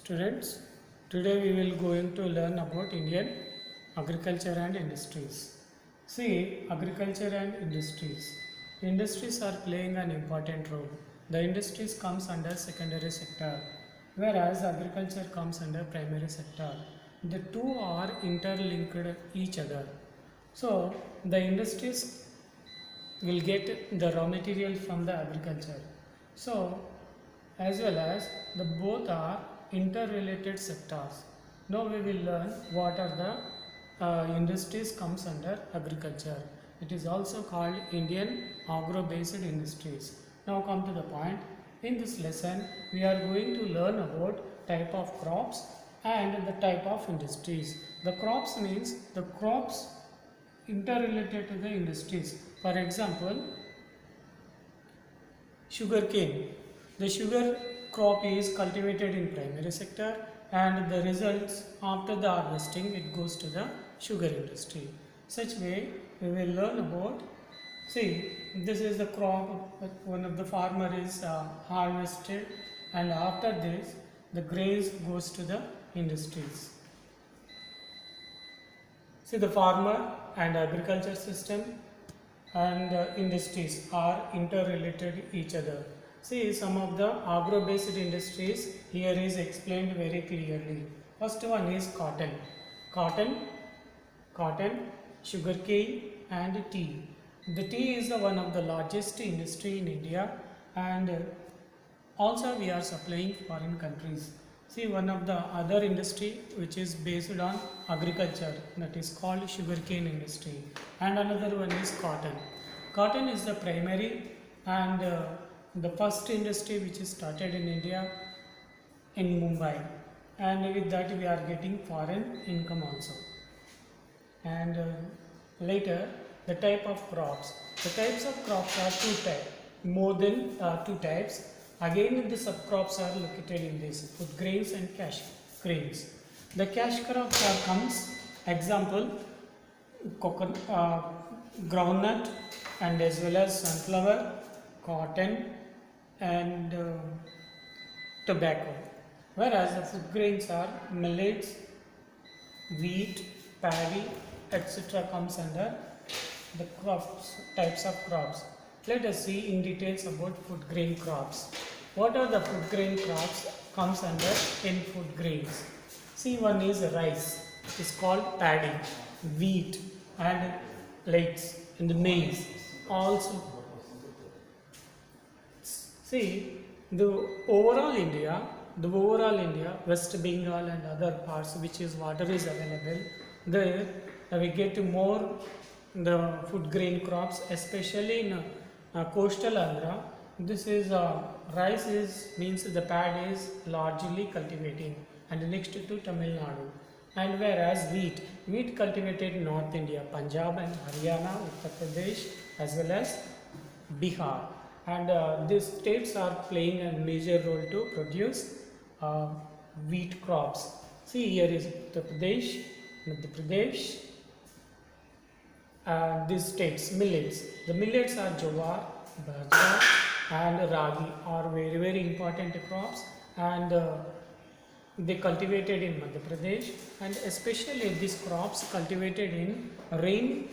Students, today we will going to learn about Indian agriculture and industries. See, agriculture and industries. Industries are playing an important role. The industries comes under secondary sector, whereas agriculture comes under primary sector. The two are interlinked each other. So, the industries will get the raw material from the agriculture. So, as well as the both are interrelated sectors. Now we will learn what are the industries comes under agriculture. It is also called Indian agro-based industries. Now come to the point. In this lesson, we are going to learn about type of crops and the type of industries. The crops means the crops interrelated to the industries. For example, sugarcane. The sugar crop is cultivated in primary sector and the results after the harvesting it goes to the sugar industry. Such way we will learn about, see, this is the crop one of the farmer is harvested, and after this the grains goes to the industries. See, the farmer and agriculture system and industries are interrelated each other. See, some of the agro-based industries here is explained very clearly. First one is cotton. Cotton, sugarcane and tea. The tea is the one of the largest industry in India, and also we are supplying foreign countries. See, one of the other industry which is based on agriculture, that is called sugarcane industry, and another one is cotton. Cotton is the primary and the first industry which is started in India in Mumbai, and with that we are getting foreign income also. And later the type of crops. The types of crops are two types, more than two types. Again the subcrops are located in this, food grains and cash grains. The cash crops are comes, example, coconut, groundnut and as well as sunflower, cotton and tobacco. Whereas the food grains are millets, wheat, paddy, etc. comes under the crops, types of crops. Let us see in details about food grain crops. What are the food grain crops comes under in food grains? See, one is rice, it is called paddy, wheat and millets and maize also. See, the overall India, West Bengal and other parts which is water is available, there we get more the food grain crops, especially in coastal Andhra. This is rice is means the pad is largely cultivating, and next to Tamil Nadu. And whereas wheat cultivated in North India, Punjab and Haryana, Uttar Pradesh as well as Bihar. And these states are playing a major role to produce wheat crops. See, here is Uttar Pradesh, Madhya Pradesh, these states, millets. The millets are jowar, bajra and ragi are very, very important crops, and they cultivated in Madhya Pradesh, and especially these crops cultivated in rain,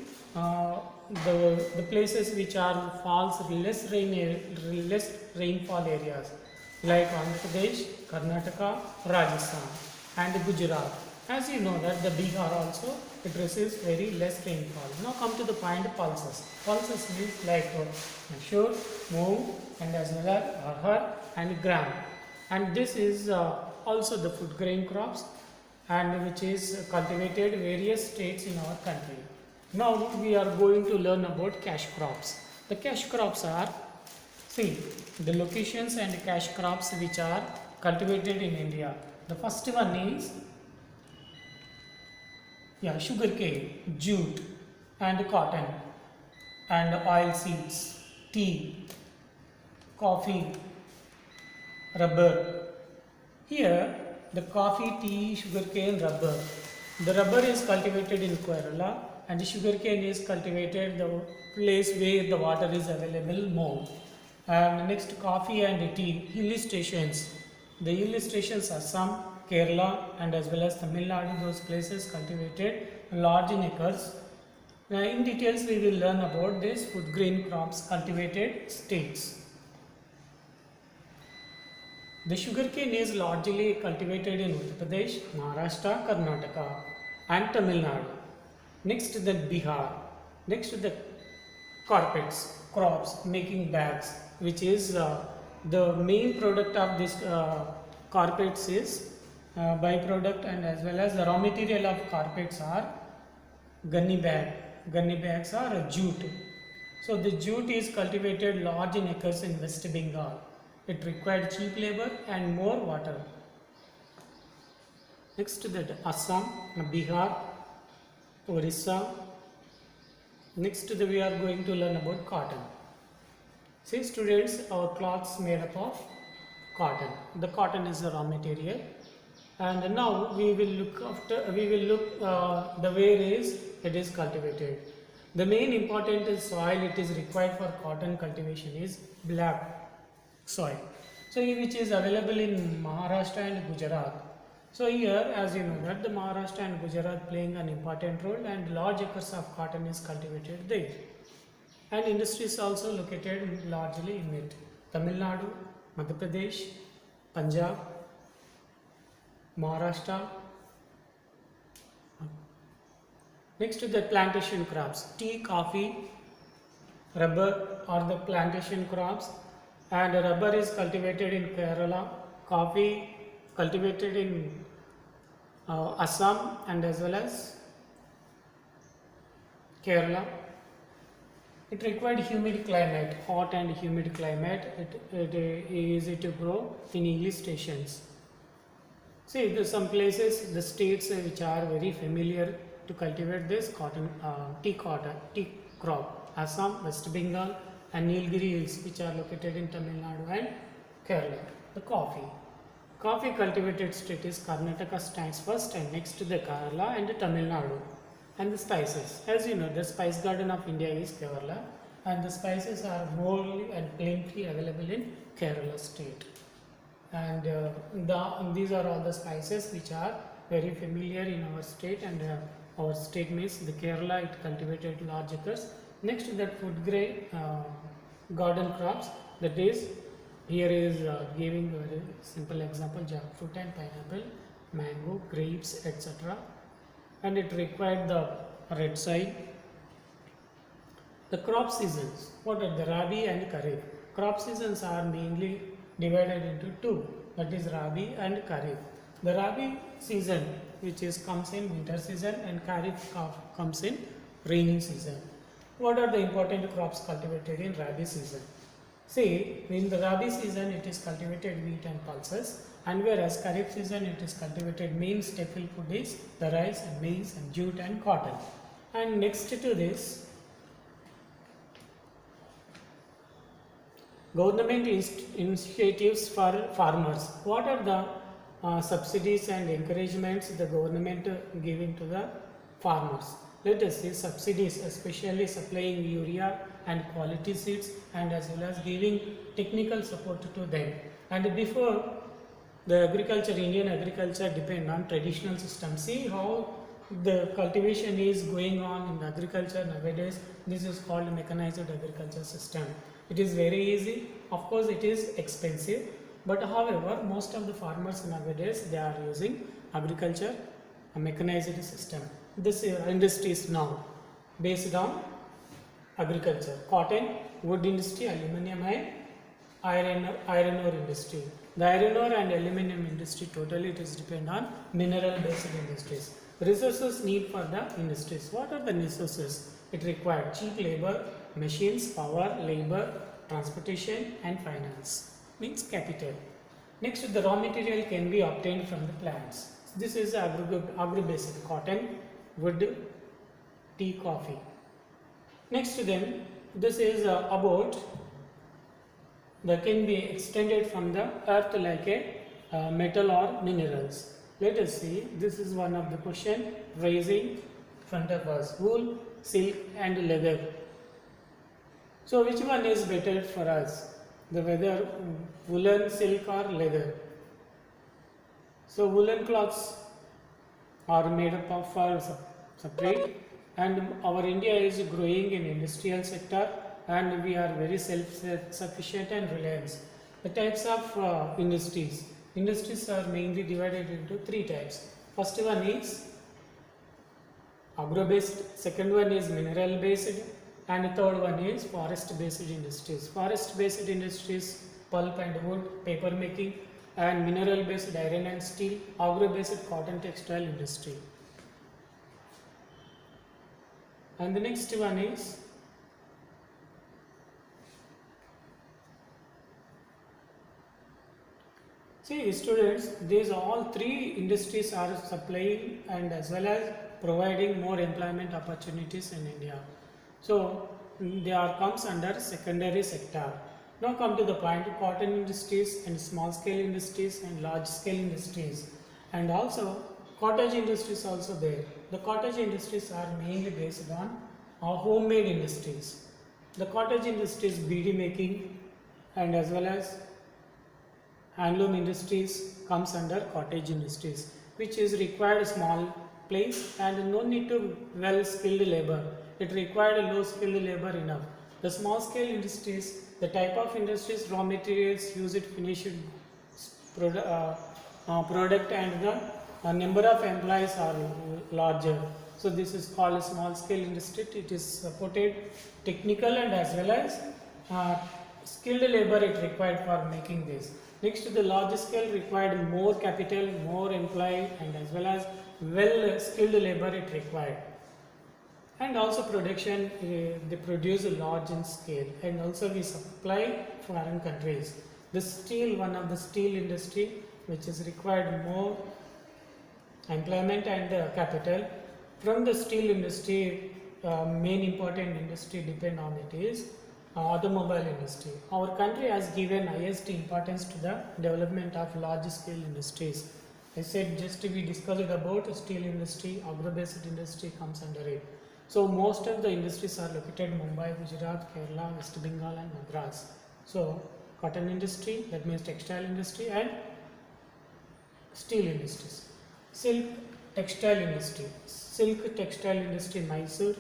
the places which are falls less rainfall areas like Andhra Pradesh, Karnataka, Rajasthan and Gujarat. As you know that the Bihar also it receives very less rainfall. Now come to the point pulses. Pulses means like mashur, moong and as well as arhar and gram. And this is also the food grain crops, and which is cultivated various states in our country. Now we are going to learn about cash crops. The cash crops are, see, the locations and cash crops which are cultivated in India. The first one is sugarcane, jute and cotton and oil seeds, tea, coffee, rubber. Here the coffee, tea, sugarcane, rubber. The rubber is cultivated in Kerala and the sugarcane is cultivated the place where the water is available more. And next, coffee and tea, hill stations. The hill stations are Assam, Kerala and as well as Tamil Nadu, those places cultivated large in acres. In details we will learn about this food grain crops cultivated states. The sugarcane is largely cultivated in Uttar Pradesh, Maharashtra, Karnataka and Tamil Nadu. Next the Bihar. Next the carpets, crops, making bags, which is the main product of this carpets is byproduct, and as well as the raw material of carpets are gunny bag. Gunny bags are jute. So the jute is cultivated large in acres in West Bengal. It required cheap labor and more water. Next that Assam, Bihar, Orissa. Next we are going to learn about cotton. See students, our cloths made up of cotton. The cotton is the raw material, and now we will look the way it is cultivated. The main important soil it is required for cotton cultivation is black soil, so which is available in Maharashtra and Gujarat. So here, as you know, that the Maharashtra and Gujarat playing an important role, and large acres of cotton is cultivated there, and industries also located largely in it. Tamil Nadu, Madhya Pradesh, Punjab, Maharashtra. Next to the plantation crops, tea, coffee, rubber are the plantation crops, and rubber is cultivated in Kerala, coffee cultivated in Assam and as well as Kerala. It required humid climate, hot and humid climate. It is easy to grow in hill stations. See, there are some places, the states which are very familiar to cultivate this tea crop: Assam, West Bengal, and Nilgiri Hills, which are located in Tamil Nadu and Kerala. The coffee cultivated state is Karnataka stands first, and next to the Kerala and Tamil Nadu. And the spices, as you know, the spice garden of India is Kerala, and the spices are more and plenty available in Kerala state. And these are all the spices which are very familiar in our state, and our state means the Kerala, it cultivated large acres. Next to that, food grain garden crops, that is, here is giving a very simple example: jackfruit and pineapple, mango, grapes, etc. And it required the red soil. The crop seasons, what are the Rabi and Kharif? Crop seasons are mainly divided into two, that is Rabi and Kharif. The Rabi season, which comes in winter season, and Kharif comes in rainy season. What are the important crops cultivated in Rabi season? See, in the Rabi season it is cultivated wheat and pulses, and whereas Kharif season it is cultivated main staple food is the rice and maize and jute and cotton. And next to this, government initiatives for farmers. What are the subsidies and encouragements the government giving to the farmers? Let us see subsidies, especially supplying urea and quality seeds, and as well as giving technical support to them. And before, the Indian agriculture depend on traditional system. See how the cultivation is going on in agriculture nowadays. This is called mechanized agriculture system. It is very easy. Of course, it is expensive, but however, most of the farmers nowadays, they are using agriculture, a mechanized system. This industry is now based on agriculture: cotton, wood industry, aluminum, and iron ore industry. The iron ore and aluminum industry totally it is depend on mineral based industries. Resources need for the industries. What are the resources? It required cheap labor, machines, power, labor, transportation, and finance, means capital. Next, the raw material can be obtained from the plants. This is agro-based: cotton, wood, tea, coffee. Next to them, this is about that can be extended from the earth like a metal or minerals. Let us see, this is one of the question raising in front of us: wool, silk and leather. So which one is better for us? The whether woolen, silk or leather? So woolen cloths are made up of separate, and our India is growing in industrial sector, and we are very self-sufficient and reliant. The types of industries are mainly divided into three types. First one is agro based, second one is mineral based, and third one is forest based industries. Forest based industries, pulp and wood, paper making, and mineral based iron and steel, agro based cotton textile industry. And the next one is see students, these all three industries are supplying and as well as providing more employment opportunities in India. So they are comes under secondary sector. Now come to the point, cotton industries and small scale industries and large scale industries, and also cottage industries also there. The cottage industries are mainly based on homemade industries. The cottage industries bead making and as well as handloom industries comes under cottage industries, which is required small place and no need to well skilled labor. It required low skilled labor enough. The small scale industries, the type of industries, raw materials, use it finished product, and the number of employees are larger. So this is called a small scale industry. It is supported technical and as well as skilled labor it required for making this. Next, the large scale required more capital, more employee, and as well as well skilled labor it required. And also production, they produce a large in scale, and also we supply foreign countries. The steel, one of the steel industry which is required more employment and capital. From the steel industry, main important industry depend on it is automobile industry. Our country has given highest importance to the development of large scale industries. I said just we discussed about steel industry, agro based industry comes under it. So most of the industries are located in Mumbai, Gujarat, Kerala, West Bengal and Madras. So cotton industry, that means textile industry, and steel industries. Silk textile industry, Mysore,